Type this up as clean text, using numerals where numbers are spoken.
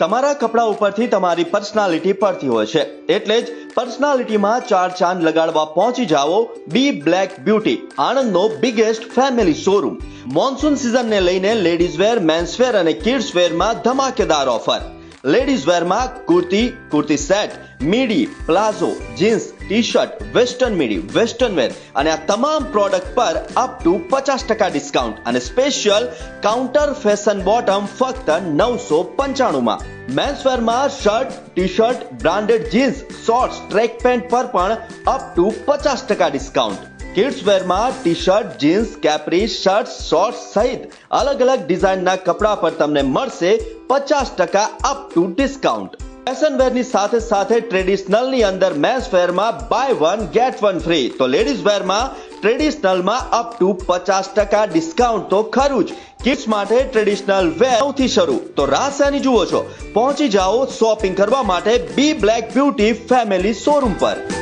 તમારા કપડા ઉપરથી તમારી પર્સનાલિટી પડતી હોય છે, એટલે જ પર્સનાલિટીમાં 4 ચાંદ લગાડવા પહોંચી જાઓ બી બ્લેક બ્યુટી, આણંદનો બિગેસ્ટ ફેમિલી શોરૂમ. મોન્સૂન સિઝનને લઈને લેડીઝ વેર, મેન્સ વેર અને કિડ્સ વેરમાં ધમાકેદાર ઓફર. લેડીઝ વેરમાં kurti set, midi, palazzo, jeans, T shirt, western midi, western wear અને આ તમામ પ્રોડક્ટ પર અપ ટુ 50% ડિસ્કાઉન્ટ અને સ્પેશિયલ કાઉન્ટર ફેશન બોટમ ફક્ત 995 માં. મેન્સ વેરમાં shirt, T shirt, branded jeans, shorts, track pant પર પણ up to 50% discount. Kids વેરમાં T shirt, jeans, capri, shirt, shorts સહિત અલગ અલગ ડિઝાઇનના કપડા પર તમને મળશે 50% અપ ટુ ડિસ્કાઉન્ટ. ફેશન વેરની સાથે સાથે ટ્રેડિશનલની અંદર મેન્સ વેરમાં બાય 1 ગેટ 1 ફ્રી, તો લેડીઝ વેરમાં ટ્રેડિશનલમાં અપ ટુ 50% ડિસ્કાઉન્ટ તો ખરું જ. કિડ્સ માટે ટ્રેડિશનલ વેર થી શરૂ, તો રાહ શેની જુઓ છો? પહોંચી જાઓ શોપિંગ કરવા માટે બી બ્લેક બ્યુટી ફેમિલી શોરૂમ પર.